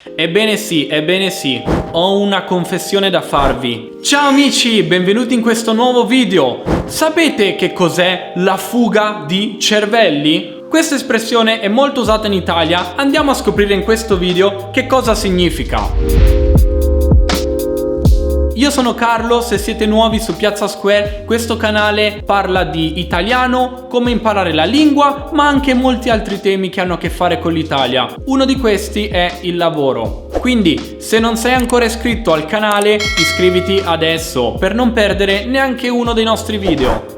Ebbene sì, ho una confessione da farvi. Ciao amici, benvenuti in questo nuovo video. Sapete che cos'è la fuga di cervelli? Questa espressione è molto usata in Italia, andiamo a scoprire in questo video che cosa significa. Io sono Carlo, se siete nuovi su Piazza Square, questo canale parla di italiano, come imparare la lingua, ma anche molti altri temi che hanno a che fare con l'Italia. Uno di questi è il lavoro. Quindi, se non sei ancora iscritto al canale, iscriviti adesso per non perdere neanche uno dei nostri video.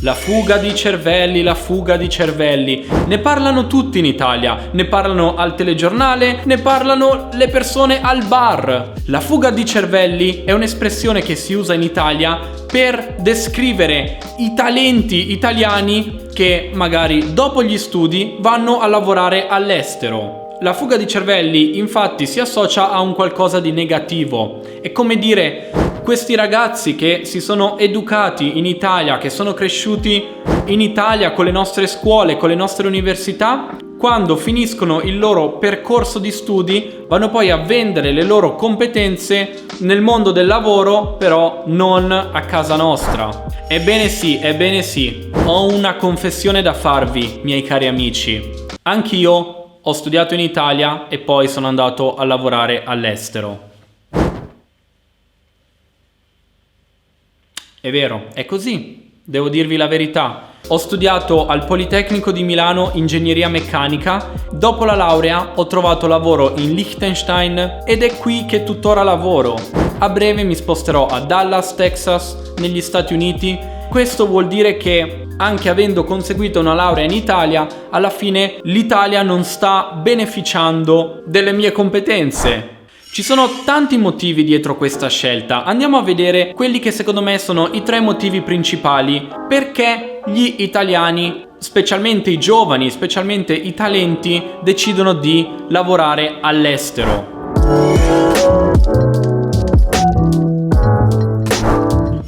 La fuga di cervelli, la fuga di cervelli. Ne parlano tutti in Italia, ne parlano al telegiornale, ne parlano le persone al bar. La fuga di cervelli è un'espressione che si usa in Italia per descrivere i talenti italiani che magari dopo gli studi vanno a lavorare all'estero. La fuga di cervelli infatti si associa a un qualcosa di negativo. È come dire, questi ragazzi che si sono educati in Italia, che sono cresciuti in Italia con le nostre scuole, con le nostre università, quando finiscono il loro percorso di studi vanno poi a vendere le loro competenze nel mondo del lavoro, però non a casa nostra. Ebbene sì, ho una confessione da farvi, miei cari amici. Anch'io ho studiato in Italia e poi sono andato a lavorare all'estero. È vero, è così, devo dirvi la verità. Ho studiato al Politecnico di Milano ingegneria meccanica, dopo la laurea ho trovato lavoro in Liechtenstein ed è qui che tuttora lavoro. A breve mi sposterò a Dallas, Texas, negli Stati Uniti. Questo vuol dire che, anche avendo conseguito una laurea in Italia, alla fine l'Italia non sta beneficiando delle mie competenze. Ci sono tanti motivi dietro questa scelta, andiamo a vedere quelli che secondo me sono i 3 motivi principali perché gli italiani, specialmente i giovani, specialmente i talenti, decidono di lavorare all'estero.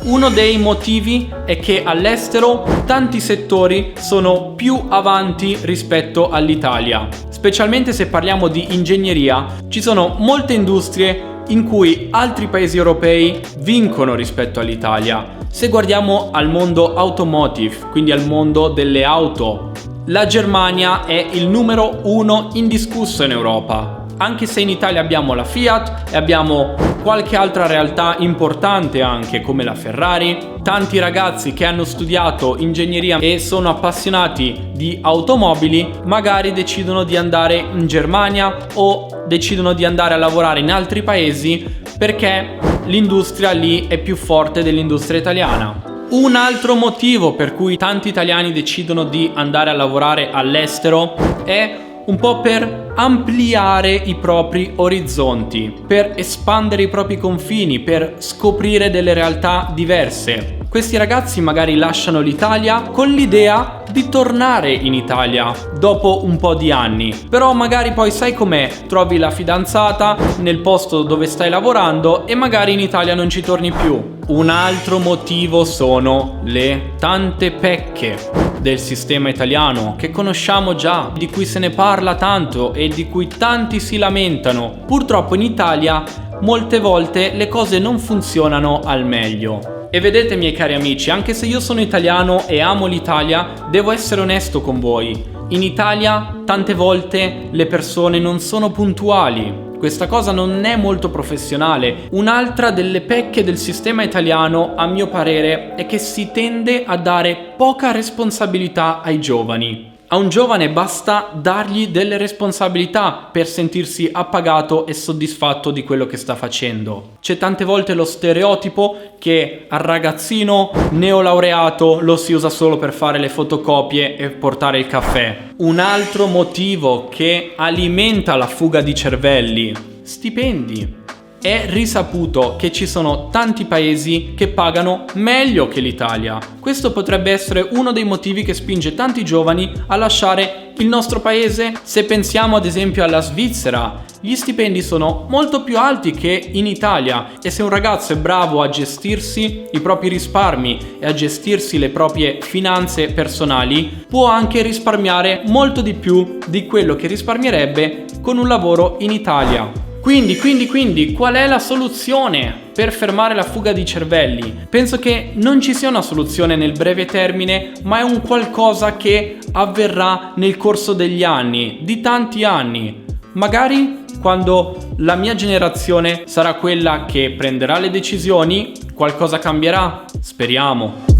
Uno dei motivi è che all'estero tanti settori sono più avanti rispetto all'Italia. Specialmente se parliamo di ingegneria, ci sono molte industrie in cui altri paesi europei vincono rispetto all'Italia. Se guardiamo al mondo automotive, quindi al mondo delle auto, la Germania è il numero 1 indiscusso in Europa. Anche se in Italia abbiamo la Fiat e abbiamo qualche altra realtà importante anche come la Ferrari, tanti ragazzi che hanno studiato ingegneria e sono appassionati di automobili magari decidono di andare in Germania o decidono di andare a lavorare in altri paesi perché l'industria lì è più forte dell'industria italiana. Un altro motivo per cui tanti italiani decidono di andare a lavorare all'estero è un po' per ampliare i propri orizzonti, per espandere i propri confini, per scoprire delle realtà diverse. Questi ragazzi magari lasciano l'Italia con l'idea di tornare in Italia dopo un po' di anni, però magari poi sai com'è, trovi la fidanzata nel posto dove stai lavorando e magari in Italia non ci torni più. Un altro motivo sono le tante pecche del sistema italiano che conosciamo già, di cui se ne parla tanto e di cui tanti si lamentano. Purtroppo in Italia molte volte le cose non funzionano al meglio. E vedete, miei cari amici, anche se io sono italiano e amo l'Italia, devo essere onesto con voi. In Italia tante volte le persone non sono puntuali. Questa cosa non è molto professionale. Un'altra delle pecche del sistema italiano, a mio parere, è che si tende a dare poca responsabilità ai giovani. A un giovane basta dargli delle responsabilità per sentirsi appagato e soddisfatto di quello che sta facendo. C'è tante volte lo stereotipo che al ragazzino neolaureato lo si usa solo per fare le fotocopie e portare il caffè. Un altro motivo che alimenta la fuga di cervelli: stipendi. È risaputo che ci sono tanti paesi che pagano meglio che l'Italia. Questo potrebbe essere uno dei motivi che spinge tanti giovani a lasciare Il nostro paese, se pensiamo ad esempio alla Svizzera, gli stipendi sono molto più alti che in Italia e se un ragazzo è bravo a gestirsi i propri risparmi e a gestirsi le proprie finanze personali, può anche risparmiare molto di più di quello che risparmierebbe con un lavoro in Italia. Quindi, qual è la soluzione per fermare la fuga di cervelli? Penso che non ci sia una soluzione nel breve termine, ma è un qualcosa che avverrà nel corso degli anni, di tanti anni. Magari quando la mia generazione sarà quella che prenderà le decisioni, qualcosa cambierà? Speriamo.